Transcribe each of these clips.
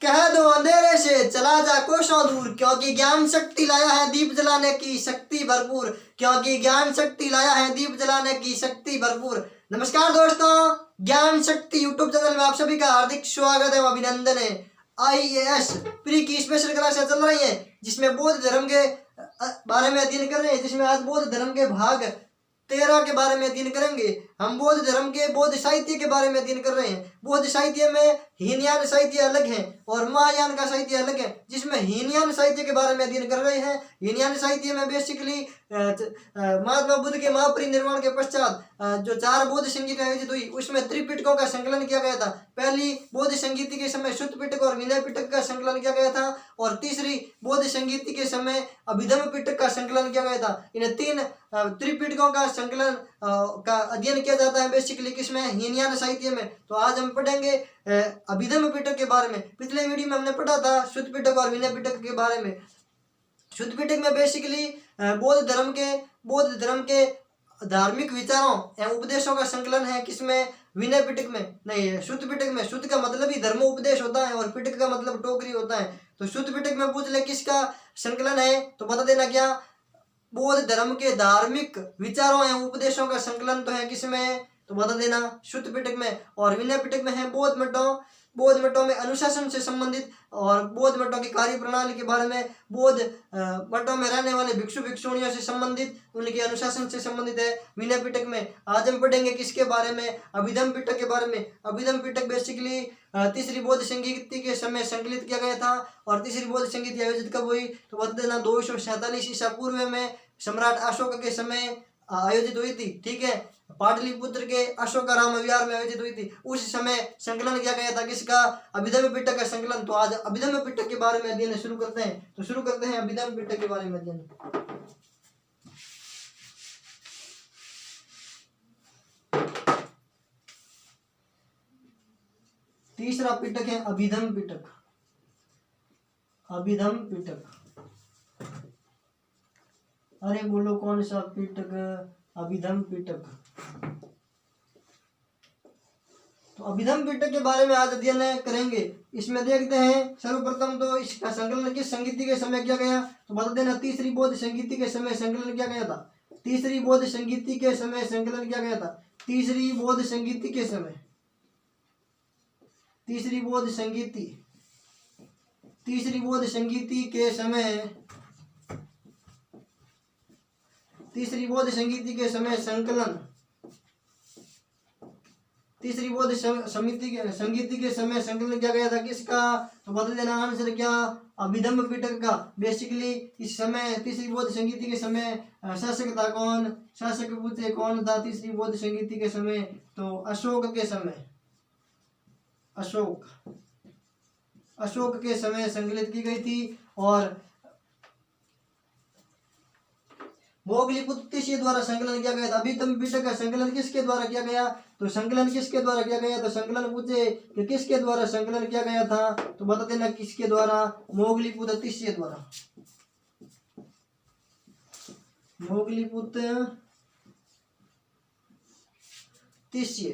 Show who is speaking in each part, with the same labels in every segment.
Speaker 1: कह दो अंधेरे से चला जा कोसों दूर, क्योंकि ज्ञान शक्ति लाया है दीप जलाने की शक्ति भरपूर, क्योंकि ज्ञान शक्ति लाया है दीप जलाने की शक्ति भरपूर। नमस्कार दोस्तों, ज्ञान शक्ति यूट्यूब चैनल में आप सभी का हार्दिक स्वागत है, अभिनंदन है। IAS प्री की स्पेशल क्लासें चल रही है जिसमें बौद्ध धर्म के बारे में अध्ययन कर रहे हैं, जिसमें आज बौद्ध धर्म के भाग 13 के बारे में अध्ययन करेंगे। हम बौद्ध धर्म के बौद्ध साहित्य के बारे में अध्ययन कर रहे हैं। बौद्ध साहित्य में हीनयान साहित्य अलग है और महायान का साहित्य अलग है, जिसमें हीनयान साहित्य के बारे में अध्ययन कर रहे हैं। हीनयान साहित्य में बेसिकली महात्मा बुद्ध के महापरिनिर्वाण के पश्चात जो 4 बौद्ध संगीत आयोजित हुई उसमें त्रिपिटकों का संकलन किया गया था। पहली बौद्ध संगीति के समय शुद्ध पिटक और विनय पिटक का संकलन किया गया था और तीसरी बौद्ध संगीति के समय अभिधम्म पिटक का संकलन किया गया था। इन 3 त्रिपिटकों का संकलन का अध्ययन किया जाता है बेसिकली किसमें, हीनयान साहित्य में। तो आज हम पढ़ेंगे अभिधम्म पिटक के बारे में। पिछले वीडियो में हमने पढ़ा था शुद्ध पिटक और विनय पिटक के बारे में। शुद्ध पिटक में बेसिकली बौद्ध धर्म के धार्मिक विचारों एवं उपदेशों का संकलन है। किसमें, विनय पिटक में नहीं है, शुद्ध पिटक में। शुद्ध का मतलब ही धर्म उपदेश होता है और पिटक का मतलब टोकरी होता है। तो शुद्ध पिटक में पूछ ले किसका संकलन है तो बता देना क्या, बौद्ध धर्म के धार्मिक विचारों एवं उपदेशों का संकलन तो है किसमें, तो बता देना शुद्ध पिटक में। और विनय पिटक में है बौद्ध मठों में अनुशासन से संबंधित और बौद्ध मठों की कार्य प्रणाली के बारे में, बौद्ध मठों में रहने वाले भिक्षु भिक्षुणियों से संबंधित, उनके अनुशासन से संबंधित है विनय पिटक में। आज हम पढ़ेंगे किसके बारे में, अभिधम्म पिटक के बारे में। अभिधम्म पिटक बेसिकली तीसरी बौद्ध संगीति के समय संकलित किया गया था और तीसरी बौद्ध संगीति आयोजित कब हुई तो बता देना 247 ईसा पूर्व में सम्राट अशोक के समय आयोजित हुई थी। ठीक है, पाटलिपुत्र के अशोकाराम विहार में आयोजित हुई थी। उस समय संकलन किया गया था किसका, अभिधम्म पिटक का संकलन। तो आज अभिधम्म पिटक के बारे में अध्ययन शुरू करते हैं। तो शुरू करते हैं अभिधम्म पिटक के बारे में अध्ययन। तीसरा पिटक है अभिधम्म पिटक। अभिधम्म पिटक, अरे बोलो कौन सा पिटक, अभिधम्म पिटक। तो अभिधम्म पिटक के बारे में आज अध्ययन करेंगे। इसमें देखते हैं सर्वप्रथम तो इसका संकलन किस संगीति के समय किया गया तो बता देना तीसरी बौद्ध संगीति के समय संकलन किया गया था। तीसरी बौद्ध संगीति के समय संकलन किया गया था। तीसरी बौद्ध संगीति के समय, तीसरी बौद्ध संगीति के समय, तीसरी बौद्ध संगीति के समय संकलन, तीसरी बौद्ध संगीति के समय संकलन किया गया था किसका तो बता देना आंसर क्या, अभिधम्म पिटक का। बेसिकली इस समय तीसरी बौद्ध संगीति के समय शासक था कौन, शासक पूछे कौन था तीसरी बौद्ध संगीति के समय तो अशोक के समय, अशोक के समय संकलित की गई थी। और मोगलीपुत्र तीसरे द्वारा संकलन किया गया था। अभिधम्म पिटक का संकलन किसके द्वारा किया गया तो संकलन किसके द्वारा किया गया तो संकलन पूछे कि किसके द्वारा संकलन किया गया था तो बता देना किसके द्वारा, मोगलीपुत्र तीसरे द्वारा। मोगलीपुत्र तीसरे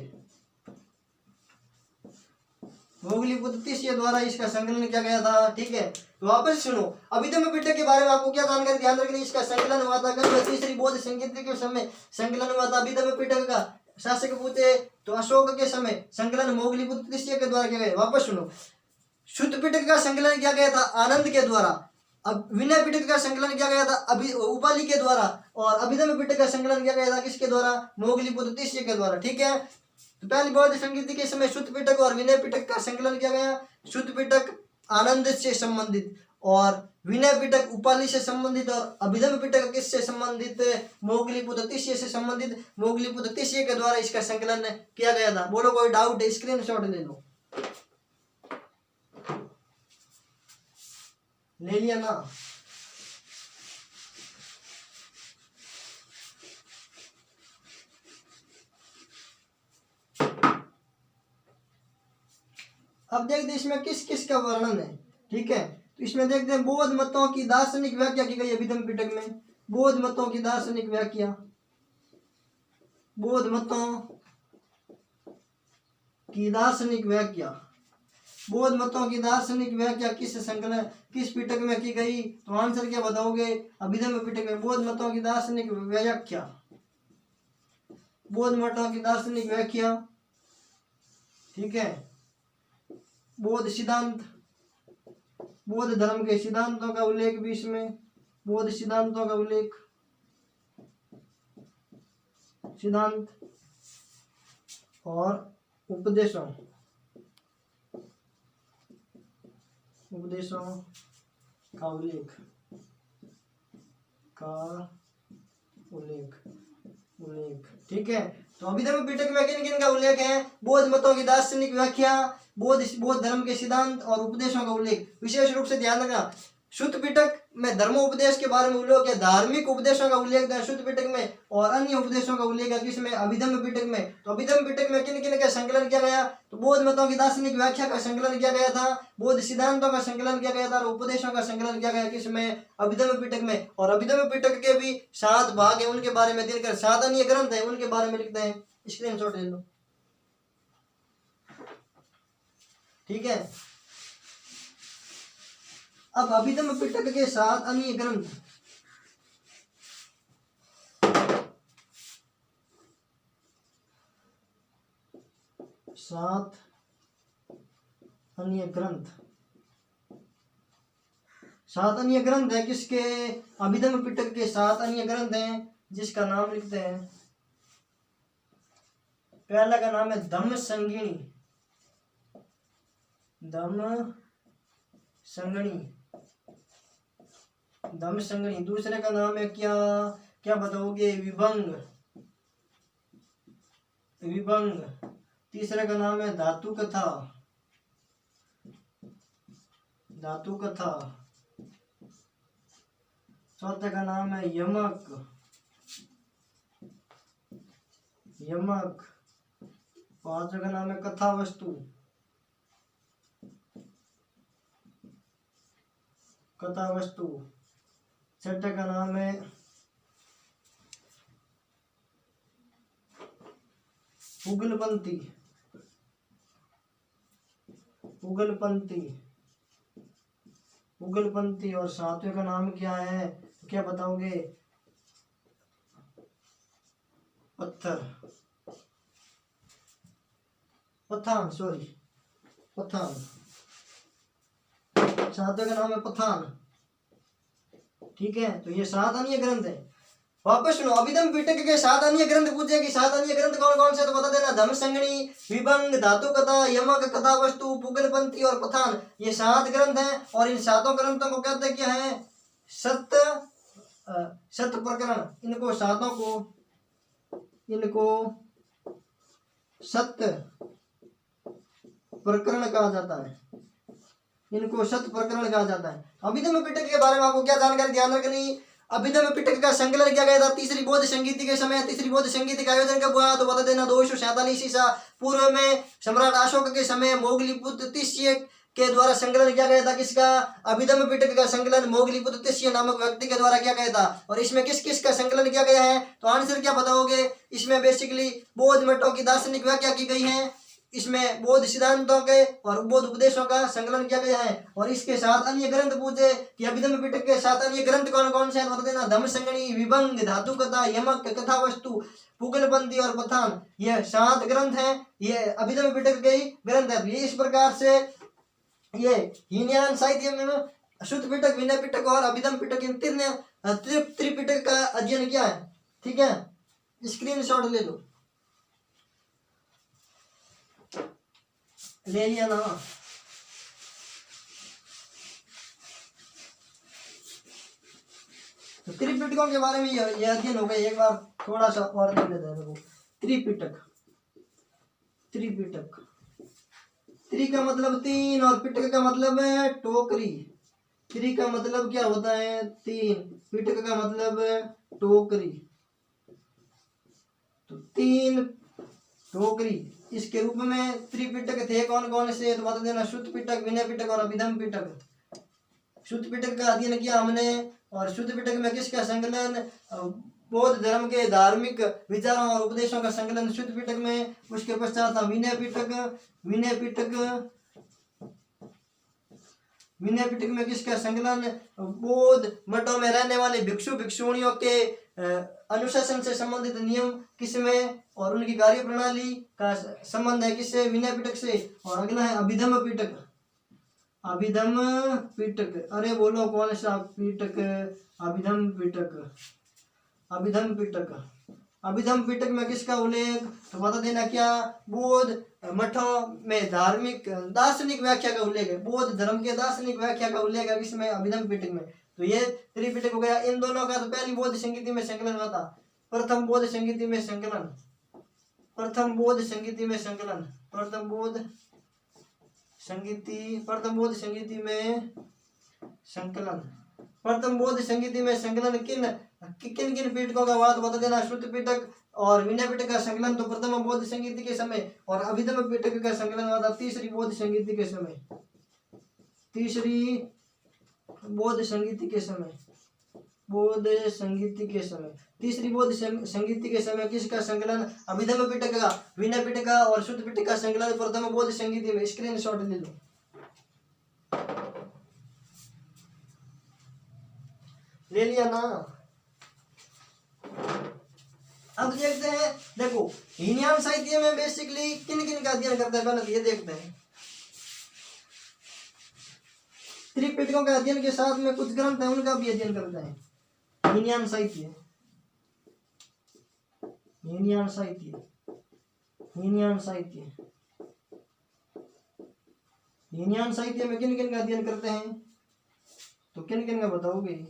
Speaker 1: द्वारा इसका संकलन किया गया था। ठीक है, तो वापस सुनो अभिधम्म पिटक के बारे में आपको क्या जानकारी ध्यान रखनी। इसका संकलन हुआ था कब, तीसरी बौद्ध संगीति के समय संकलन हुआ था अभिधम्म पिटक का। शासक पूछे तो अशोक के समय संकलन मोगलीपुत्र तीसरे के द्वारा किया गया। वापस सुनो, शुद्ध पिटक का संकलन किया गया था आनंद के द्वारा, अब विनय पिटक का संकलन किया गया था उपाली के द्वारा और अभिधम्म पिटक का संकलन किया गया था किसके द्वारा, मोगलीपुत्र तीसरे के द्वारा। ठीक है, तो पहली बौद्ध संगीति के समय शुद्ध पिटक और विनय पिटक का संकलन किया गया। शुद्ध पिटक आनंद से संबंधित और विनय पिटक उपाली से संबंधित और अभिधम्म पिटक किससे संबंधित, मोगलीपुत्र तीसरे से संबंधित। मोगलीपुत्र तीसरे के द्वारा इसका संकलन किया गया था। बोलो कोई डाउट है, स्क्रीनशॉट ले लो, ले लिया ना। अब देखते हैं इसमें किस किस का वर्णन है। ठीक है, तो इसमें देखते हैं बौद्ध मतों की दार्शनिक व्याख्या की गई अभिधम्म पिटक में। बौद्ध मतों की दार्शनिक व्याख्या, बौद्ध मतों की दार्शनिक व्याख्या। बौद्ध मतों की दार्शनिक व्याख्या किस पिटक में की गई? तो आंसर क्या बताओगे? अभिधम्म पिटक में। बौद्ध मतों की दार्शनिक व्याख्या, बौद्ध मतों की दार्शनिक व्याख्या, ठीक है। बौद्ध सिद्धांत, बौद्ध धर्म के सिद्धांतों का उल्लेख भी इसमें, बौद्ध सिद्धांतों का उल्लेख, सिद्धांत और उपदेशों, उपदेशों का उल्लेख, का उल्लेख, उल्लेख, ठीक है। तो अभिधम्म पिटक में किन किन का उल्लेख है? बौद्ध मतों की दार्शनिक व्याख्या, बौद्ध धर्म के सिद्धांत और उपदेशों का उल्लेख। विशेष रूप से ध्यान रखना, शुद्ध पिटक में धर्मोपदेश के बारे में उल्लेख है, धार्मिक उपदेशों का उल्लेख है शुद्ध पिटक में, और अन्य उपदेशों का उल्लेख है किसमें? अभिधम्म पिटक में। तो अभिधम्म पिटक में किन किन का संकलन किया गया? तो बौद्ध मतों की दार्शनिक व्याख्या का संकलन किया गया था, बौद्ध सिद्धांतों का संकलन किया गया था और उपदेशों का संकलन किया गया किसमें? अभिधम्म पिटक में। और अभिधम्म पिटक के भी 7 भाग है, उनके बारे में दिनकर 7 अन्य ग्रंथ है, उनके बारे में लिखते हैं, स्क्रीनशॉट ले लो, ठीक है। अब अभिधम्म पिटक के 7 अन्य ग्रंथ, सात अन्य ग्रंथ, 7 अन्य ग्रंथ है किसके? अभिधम्म पिटक के 7 अन्य ग्रंथ हैं, जिसका नाम लिखते हैं। पहला का नाम है धम्म संगिनी, धम्म संगणी, धम्म संगणी। दूसरे का नाम है क्या? क्या बताओगे? विभंग, विभंग। तीसरे का नाम है धातु कथा, धातु कथा। चौथे का नाम है यमक, यमक। पांचवे का नाम है कथा वस्तु, कथा वस्तु। छठे का नाम है पुगलपंथी, पुगलपंथी, पुगलपंथी। और सातवें का नाम क्या है? क्या बताओगे? पत्थर, पठान, सॉरी पठान। सातवें का नाम है पठान, ठीक है। तो ये 7 अन्य ग्रंथ है। वापस सुनो, अभिधम्म पिटक के 7 अन्य ग्रंथ पूछे कि 7 अन्य ग्रंथ कौन कौन से? तो बता देना, धम्म संगणी, विभंग, धातु कथा, यमक, कथा वस्तु, पुगलपंथी और पठान। ये 7 ग्रंथ हैं और इन 7 ग्रंथों को कहते क्या है? सत प्रकरण। इनको 7 को, इनको सत्य प्रकरण कहा जाता है, इनको सत प्रकरण कहा जाता है। अभिधम्म पिटक के बारे में आपको क्या जानकारी ध्यान रखनी? अभिधम्म पिटक का संकलन किया गया था तीसरी बौद्ध संगीति के समय। तीसरी बौद्ध संगीति का आयोजन कब हुआ? तो बता देना 247 ईसा पूर्व में सम्राट अशोक के समय मोगलीपुत्र तिष्य के द्वारा संकलन किया गया था। किसका? अभिधम्म पिटक का संकलन मोगलीपुत्र तिष्य नामक व्यक्ति के द्वारा किया गया था। और इसमें किस किस का संकलन किया गया है? तो आंसर क्या बताओगे? इसमें बेसिकली बौद्ध मतों की दार्शनिक व्याख्या की गई है, इसमें बौद्ध सिद्धांतों के और बौद्ध उपदेशों का संकलन किया गया है। और इसके 7 अन्य ग्रंथ पूछे कि अभिधम्म पिटक के 7 अन्य ग्रंथ कौन कौन से हैं? बता देना, धम्म संगणी, विभंग, धातु कथा, यमक, कथा वस्तु, पुगलपंथी और पठान। ये 7 ग्रंथ हैं, ये अभिधम्म पिटक के ही ग्रंथ है। ये इस प्रकार से ये हीनयान साहित्य में शुद्ध पिटक, विनय पिटक और अभिधम्म पिटक, इन त्रिपिटक का अध्ययन किया है, ठीक है। स्क्रीनशॉट ले लो, ले लिया ना? तो त्रिपिटकों के बारे में ये अध्ययन हो गया। एक बार थोड़ा सा और देख लेते हैं। त्रिपिटक, त्रिपिटक, त्रि का मतलब 3 और पिटक का मतलब है टोकरी। त्रि का मतलब क्या होता है? 3। पिटक का मतलब है टोकरी। तो 3 टोकरी, इसके रूप में त्रिपिटक थे कौन कौन से? तो बता देना, शुद्ध पिटक, विनय पिटक और अभिधम्म पिटक। शुद्ध पिटक का अध्ययन किया हमने। और शुद्ध पिटक में किसका संकलन? बौद्ध धर्म के धार्मिक विचारों और उपदेशों का संकलन शुद्ध पिटक में। उसके पश्चात विनय पिटक, विनय पिटक विनय पिटक में किसका संकलन? बौद्ध मठों में रहने वाले भिक्षु भिक्षुणियों के अनुशासन से संबंधित नियम किसमें और उनकी कार्य प्रणाली का संबंध है किससे? विनय पिटक से। और अगला है अभिधम्म पिटक। अभिधम्म पिटक, अरे बोलो कौन सा पिटक? अभिधम्म पिटक। अभिधम्म पिटक, अभिधम्म पिटक में किसका उल्लेख? तो बता देना क्या? बौद्ध मठों में धार्मिक दार्शनिक व्याख्या का उल्लेख है। बौद्ध धर्म के दार्शनिक व्याख्या का उल्लेख है किसमें? अभिधम्म पिटक में। तो ये त्रिपिटक हो गया। इन दोनों का तो पहली बौद्ध संगीति में संकलन हुआ था। प्रथम बौद्ध संगीति में संकलन, प्रथम बौद्ध संगीति में संकलन, प्रथम बौद्ध संगीति, प्रथम बौद्ध संगीति में संकलन, प्रथम बौद्ध संगीति में संकलन किन किन किन पिटकों का बात बता देना? श्रुत पिटक और विनय पिटक का संकलन तो प्रथम बौद्ध संगीति के समय, और अभिधम्म पिटक का संकलन हुआ था तीसरी बौद्ध संगीति के समय। तीसरी बौद्ध संगीति के समय, बौद्ध संगीति के समय, तीसरी बौद्ध संगीति के समय किसका संकलन? अभिधम्म पिटक का, विनय पिटक का और शुद्ध पिटक का संकलन प्रथम बौद्ध संगीति में। स्क्रीनशॉट ले लो। ले लिया ना? अब देखते हैं, देखो हीनयान साहित्य में बेसिकली किन किन का अध्ययन करता है पहले ये देखते हैं। त्रिपिटकों का अध्ययन के साथ में कुछ ग्रंथ है उनका भी अध्ययन करते हैं। हीनयान साहित्य, हीनयान साहित्य, हीनयान साहित्य, हीनयान साहित्य में किन किन का अध्ययन करते हैं? तो किन किन का बताओगे?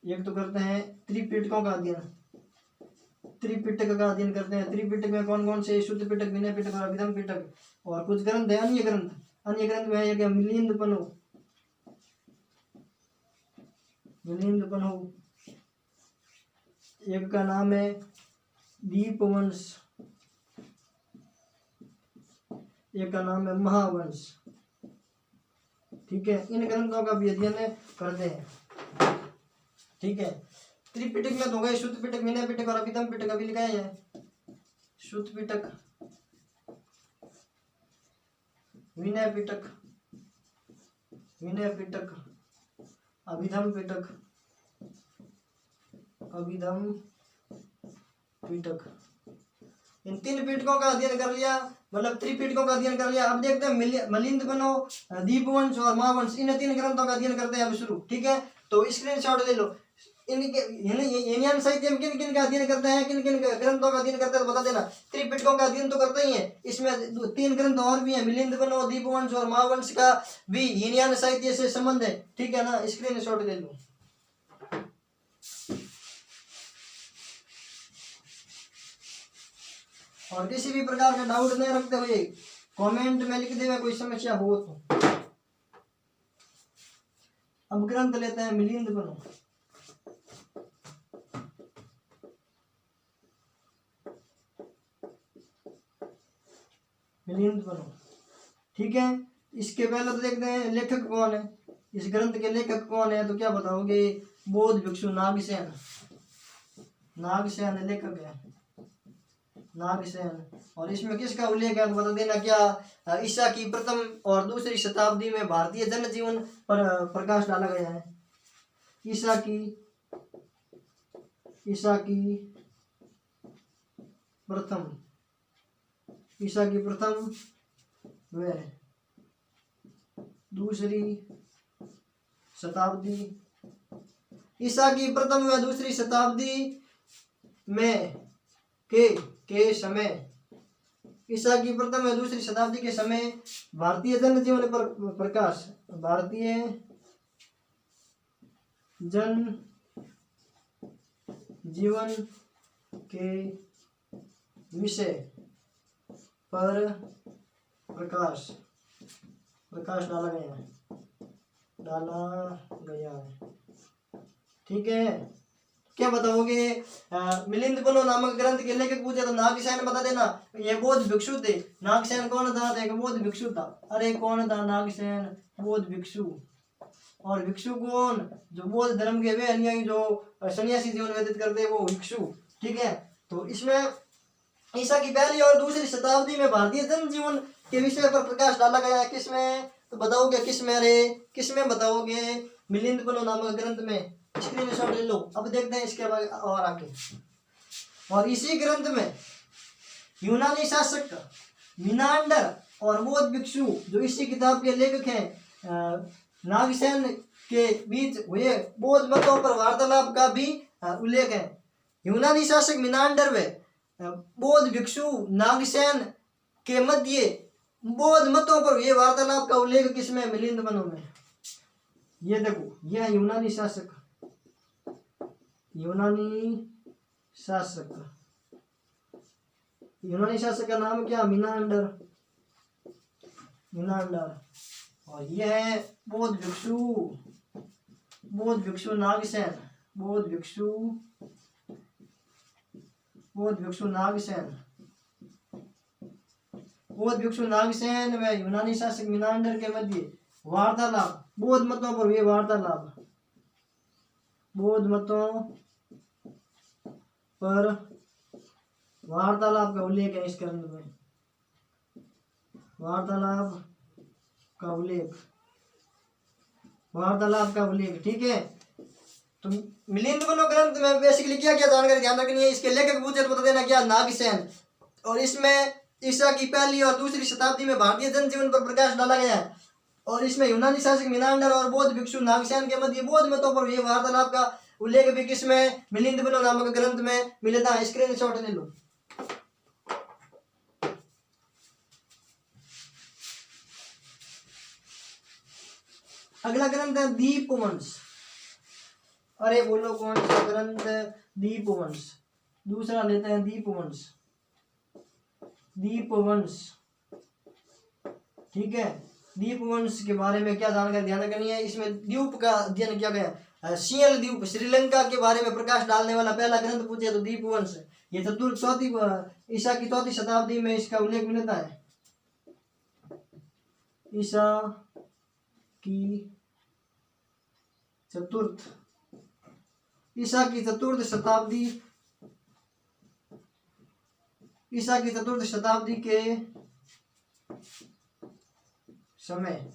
Speaker 1: एक तो करते हैं त्रिपिटकों का अध्ययन, त्रिपिटक का अध्ययन करते हैं। त्रिपिटक में कौन कौन से? शुद्ध पिटक, विनय पिटक और अभिधम्म पिटक। और कुछ ग्रंथ है अन्य ग्रंथ, अन्य ग्रंथ में है क्या? मिलिंदपनो, मिलिंदपनो, एक का नाम है दीपवंश, एक का नाम है महावंश। ठीक है, इन ग्रंथों का भी अध्ययन करते हैं। ठीक है, त्रिपिटक में तो गए शुद्ध पिटक, विनय पिटक और अभिधम्म पिटक। अभी लिखा है शुद्ध पिटक, विनय पिटक, विनय पिटक, अभिधम्म पिटक, अभिधम्म पिटक। इन तीन पिटकों का अध्ययन कर लिया, मतलब त्रिपिटकों का अध्ययन कर लिया। अब देखते हैं मिलिंदपनो, दीपवंश और महावंश, इन तीन ग्रंथों का अध्ययन करते हैं अब शुरू। ठीक है, तो स्क्रीनशॉट ले लो। इनके हीनयान साहित्य में किन किन का अध्ययन करते हैं, किन किन ग्रंथों का अध्ययन करते हैं तो बता देना। त्रिपिटकों का अध्ययन तो करते ही है, इसमें तीन ग्रंथ और भी हैं, मिलिंदपनो, दीपवंश और महावंश का भी हीनयान साहित्य से संबंध है। ठीक है ना, स्क्रीनशॉट ले लो। और किसी भी प्रकार का डाउट नहीं रखते हुए कमेंट में लिख देगा कोई समस्या हो तो। अब ग्रंथ लेते हैं मिलिंदपनो। मिलिंदपनो, ठीक है। इसके पहले तो देखते हैं लेखक कौन है, इस ग्रंथ के लेखक कौन है। तो क्या बताओगे? बौद्ध भिक्षु नागसेन, नागसेन लेखक है, नागसेन। और इसमें किसका उल्लेख है तो बता देना क्या? ईसा की प्रथम और दूसरी शताब्दी में भारतीय जनजीवन पर प्रकाश डाला गया है। ईसा की प्रथम व दूसरी शताब्दी, ईसा की प्रथम व दूसरी शताब्दी में के समय, ईसा की प्रथम व दूसरी शताब्दी के समय भारतीय जनजीवन पर प्रकाश, भारतीय जन जीवन के विषय पर प्रकाश डाला गया है। ठीक है, क्या बताओगे? मिलिंदपनो नामक ग्रंथ के लेखक पूछे तो नागसेन बता देना। ये बौद्ध भिक्षु थे। नागसेन कौन था? एक बौद्ध भिक्षु था। अरे कौन था नागसेन? बौद्ध भिक्षु। और भिक्षु कौन? जो बौद्ध धर्म के वे अनुयायी जो सन्यासी जीवन व्यतीत करते हैं वो भिक्षु। ठीक है, तो इसमें ईसा की पहली और दूसरी शताब्दी में भारतीय जनजीवन के विषय पर प्रकाश डाला गया है। किसमें? तो बताओगे किसमें रे? किसमें बताओगे? मिलिंद बनो नामक ग्रंथ में। स्क्रीनशॉट ले लो। अब देखते हैं इसके बाद और आगे। और इसी ग्रंथ में यूनानी शासक मिनांडर और बौद्ध भिक्षु जो इसी किताब के लेखक हैं नागसेन के बीच हुए बौद्ध मतों पर वार्तालाप का भी उल्लेख है। यूनानी शासक मिनांडर व बौद्ध भिक्षु नागसेन के मध्य बौद्ध मतों पर ये वार्तालाप का उल्लेख किसमें? मिलिंद वनों में। ये देखो, यह यूनानी शासक का नाम क्या? मिनांडर। और यह है बौद्ध भिक्षु नागसेन। बौद्ध भिक्षु नागसेन व यूनानी शासक मिनांडर के मध्य वार्तालाप, बौद्ध मतों पर ये वार्तालाप, बौद्ध मतों पर वार्तालाप का उल्लेख है इस ग्रंथ में। वार्तालाप का उल्लेख, ठीक है। तो मिलिंद वनो ग्रंथ में बेसिकली क्या क्या जानकारी ध्यान रखनी है? इसके लेखक पूछे तो बता देना क्या? नागसेन। और इसमें ईसा की पहली और दूसरी शताब्दी में भारतीय जनजीवन पर प्रकाश डाला गया है। और इसमें यूनानी शासक मिनांडर और बौद्ध भिक्षु नागसेन के मध्य बौद्ध मतों पर ये वार्तालाप का उल्लेख भी किसमें? मिलिंद वनो नामक ग्रंथ में मिलता है। स्क्रीनशॉट ले लो। अगला ग्रंथ है दीपवंश। अरे बोलो कौन सा ग्रंथ? दीपवंश। दूसरा लेते हैं दीपवंश, ठीक है। दीपवंश के बारे में क्या जानकारी ध्यान रखनी है? इसमें द्वीप का अध्ययन किया गया। सियल द्वीप श्रीलंका के बारे में प्रकाश डालने वाला पहला ग्रंथ पूछे तो दीपवंश। ये चौथी ईसा की 4वीं शताब्दी में इसका उल्लेख मिलता है। ईसा की चतुर्थ शताब्दी के समय,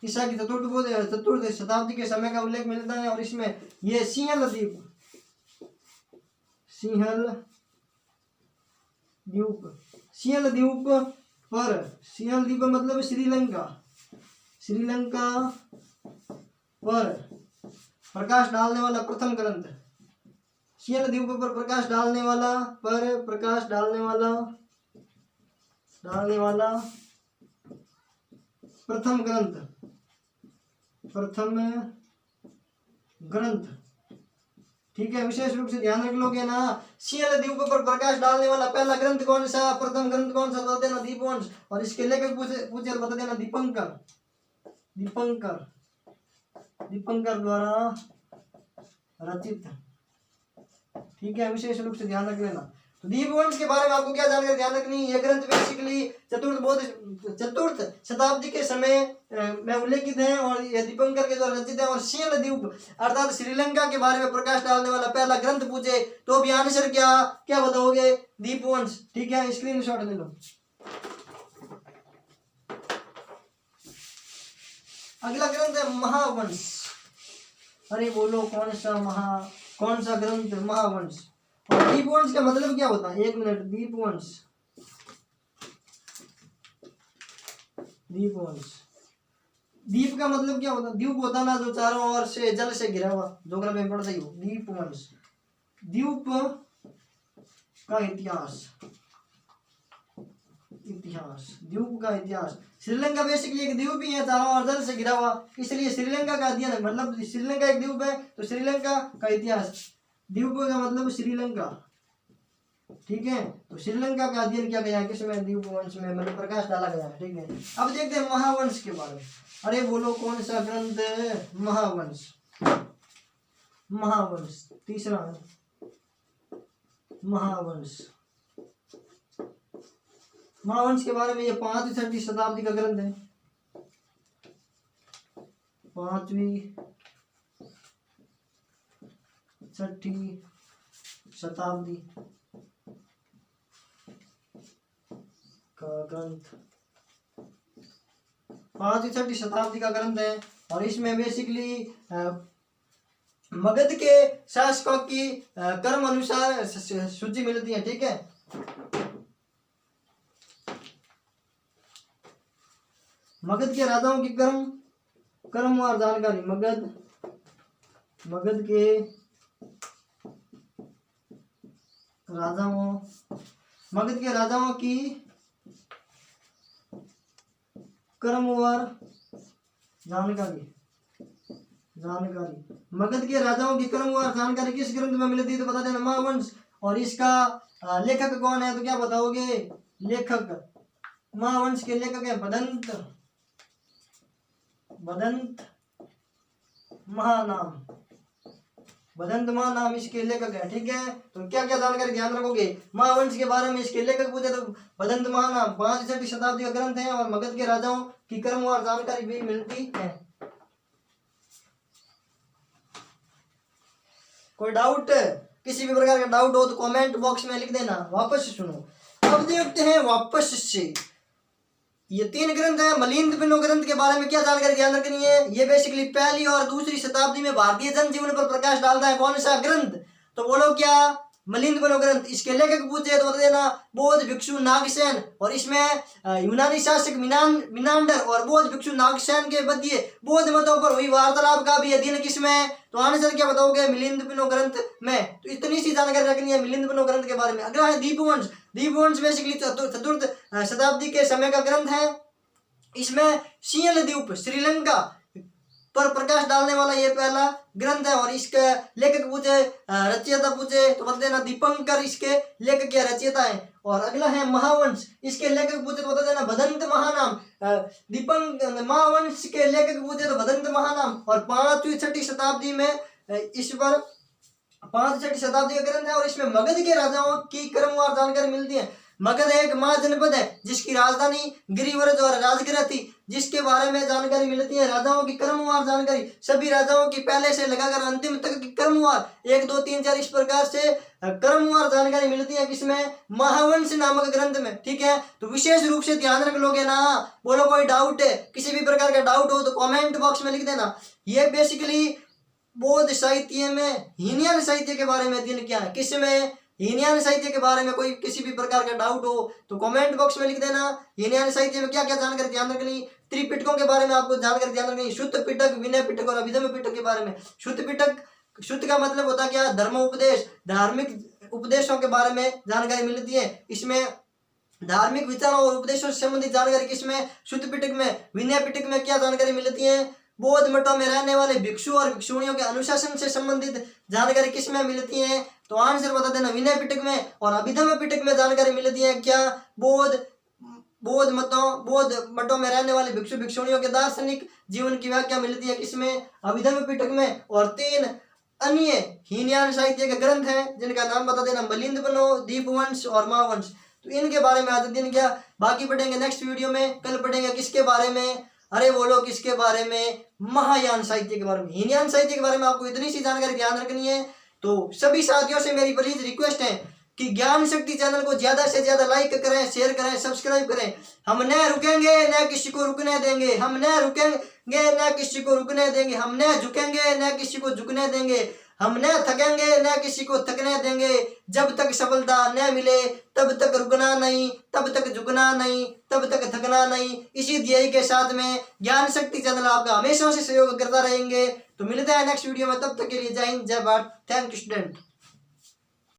Speaker 1: ईसा की चतुर्थ शताब्दी के समय का उल्लेख मिलता है। और इसमें ये सिंहल द्वीप मतलब श्रीलंका पर प्रकाश डालने वाला प्रथम ग्रंथ। सियल द्वीप पर प्रकाश डालने वाला प्रथम ग्रंथ, ठीक है। विशेष रूप से ध्यान रख लोगे ना। सियल द्वीप पर प्रकाश डालने वाला पहला ग्रंथ कौन सा? प्रथम ग्रंथ कौन सा? बता देना दीपवंश। और इसके लेखक पूछे बता देना दीपंकर द्वारा रचित, ठीक है। विशेष रूप से ध्यान रख लेना। तो दीपवंश के बारे में आपको क्या जानकारी ध्यान रखनी? यह ग्रंथ बेसिकली चतुर्थ शताब्दी के समय में उल्लेखित है और यह दीपंकर के द्वारा रचित है। और सियल द्वीप अर्थात श्रीलंका के बारे में प्रकाश डालने वाला पहला ग्रंथ पूछे तो भी आंसर क्या बताओगे? दीपवंश, ठीक है। स्क्रीनशॉट ले लो। अगला ग्रंथ है महावंश। अरे बोलो कौन सा ग्रंथ? महावंश। और दीपवंश का मतलब क्या होता है? 1 मिनट। दीपवंश, दीप का मतलब क्या होता है? द्वीप होता है ना जो चारों ओर से जल से घिरा हुआ, ज्योग्राफी में पढ़ते ही हो। दीपवंश, द्वीप का इतिहास, द्वीप का इतिहास। श्रीलंका बेसिकली एक द्वीप ही है, चारों ओर जल से घिरा हुआ, इसलिए श्रीलंका का अध्ययन है। मतलब श्रीलंका एक द्वीप है तो श्रीलंका का इतिहास। द्वीप का मतलब श्रीलंका, ठीक है। तो श्रीलंका का अध्ययन किया गया है किसमें? दीपवंश में, मतलब प्रकाश डाला गया है, ठीक है। अब देखते हैं महावंश के बारे में। अरे बोलो कौन सा ग्रंथ है? महावंश। तीसरा महावंश के बारे में ये 5वीं 6वीं शताब्दी का ग्रंथ है। 5वीं 6वीं शताब्दी का ग्रंथ 5वीं 6वीं शताब्दी का ग्रंथ है और इसमें बेसिकली मगध के शासकों की कर्म अनुसार सूची मिलती है। ठीक है, मगध के राजाओं की कर्मवार जानकारी। मगध के राजाओं की कर्मवार जानकारी। मगध के राजाओं की कर्मवार जानकारी किस ग्रंथ में मिलती है तो बता देना महावंश। और इसका लेखक कौन है तो क्या बताओगे? लेखक महावंश के लेखक है बदंत महानाम इसके लेखक है। ठीक है, तो क्या क्या जानकारी ध्यान रखोगे? महावंश के बारे में इसके लेखक पूछे तो बदंत महानाम 5वीं 6वीं शताब्दी का ग्रंथ है और मगध के राजाओं की कर्मवार जानकारी भी मिलती है। कोई डाउट, किसी भी प्रकार का डाउट हो तो कमेंट बॉक्स में लिख देना। वापस सुनो, अब देखते हैं वापस से ये 3 ग्रंथ है। मिलिंद पिनो ग्रंथ के बारे में क्या जानकारी ध्यान रखनी है? ये बेसिकली 1ली और 2री शताब्दी में भारतीय जनजीवन पर प्रकाश डालता है। कौन सा ग्रंथ? तो बोलो क्या? मिलिंद पिनो ग्रंथ। इसके लेखक पूछे तो बता देना बौद्ध भिक्षु नागसेन और इसमें यूनानी शासक मिनांडर और बौद्ध भिक्षु नागसेन के मध्य बौद्ध मतों पर हुई वार्तालाप का भी अध्ययन किसमें? तो आंसर क्या बताओगे? मिलिंद पिनो ग्रंथ में। तो इतनी सी जानकारी रखनी है मिलिंद पिनो ग्रंथ के बारे में। अगला है दीपवंश बेसिकली 4th शताब्दी के समय का ग्रंथ है। इसमें सिंहल द्वीप श्रीलंका पर प्रकाश डालने वाला ये पहला ग्रंथ है और इसके लेखक पूछे रचयिता पूछे तो बता देना दीपंकर इसके लेखक या रचयिता है। और अगला है महावंश, इसके लेखक पूछे तो बता देना बदंत महानाम। महावंश के लेखक पूछे तो बदंत महानाम। और 5वीं 6वीं शताब्दी में इस पर 5वीं 6वीं शताब्दी का ग्रंथ है और इसमें मगध के राजाओं की क्रमवार जानकारी मिलती है। मगध एक महाजनपद है जिसकी राजधानी गिरिव्रज और राजगृह थी, जिसके बारे में जानकारी मिलती है। राजाओं की क्रमवार जानकारी, सभी राजाओं की पहले से लगाकर अंतिम तक की क्रमवार 1 2 3 4 इस प्रकार से क्रमवार जानकारी मिलती है किसमें? महावंश नामक ग्रंथ में। ठीक है, तो विशेष रूप से ध्यान रख लोगे ना। बोलो कोई डाउट है? किसी भी प्रकार का डाउट हो तो कमेंट बॉक्स में लिख देना। ये बेसिकली बौद्ध साहित्य में हीनयान साहित्य के बारे में अध्ययन किया है। किसमें? हीनयान साहित्य के बारे में कोई किसी भी प्रकार का डाउट हो तो कमेंट बॉक्स में लिख देना। हीनयान साहित्य में क्या क्या जानकारी ध्यान रखनी? त्रिपिटकों के बारे में आपको जानकारी ध्यान रखनी। शुद्ध पिटक, विनय पिटक और अभिधम पिटक के बारे में। शुद्ध पिटक, शुद्ध का मतलब होता क्या? धर्म उपदेश, धार्मिक उपदेशों के बारे में जानकारी मिलती है। इसमें धार्मिक विचारों और उपदेशों से संबंधित जानकारी किसमें? शुद्ध पिटक में। विनय पिटक में क्या जानकारी मिलती है? बौद्ध मठों में रहने वाले भिक्षु और भिक्षुणियों के अनुशासन से संबंधित जानकारी किसमें मिलती है? तो आंसर बता देना विनय पिटक में। और अभिधम पिटक में जानकारी मिलती है क्या? बौद्ध मठों में रहने वाले भिक्षु भिक्षुणियों के दार्शनिक जीवन की व्याख्या मिलती है किसमें? अभिधम पिटक में। और 3 अन्य हीनयान साहित्य के ग्रंथ हैं जिनका नाम बता देना मिलिंद पिनो, दीपवंश और महावंश। तो इनके बारे में आज दिन क्या, बाकी पढ़ेंगे नेक्स्ट वीडियो में। कल पढ़ेंगे किसके बारे में? अरे बोलो किसके बारे में? महायान साहित्य के बारे में। हीनयान साहित्य के बारे में आपको इतनी सी जानकारी ध्यान रखनी है। तो सभी साथियों से मेरी प्लीज रिक्वेस्ट है कि ज्ञान शक्ति चैनल को ज्यादा से ज्यादा लाइक करें, शेयर करें, सब्सक्राइब करें। हम न रुकेंगे न किसी को रुकने देंगे। हम न रुकेंगे न किसी को रुकने देंगे। हम न झुकेंगे न किसी को झुकने देंगे। हम न थकेंगे न किसी को थकने देंगे। जब तक सफलता न मिले तब तक रुकना नहीं, तब तक झुकना नहीं, तब तक थकना नहीं। इसी ध्येय के साथ में ज्ञान शक्ति चैनल आपका हमेशा से सहयोग करता रहेंगे। तो मिलते हैं नेक्स्ट वीडियो में, तब तक के लिए जय हिंद, जय भारत। Thank you student.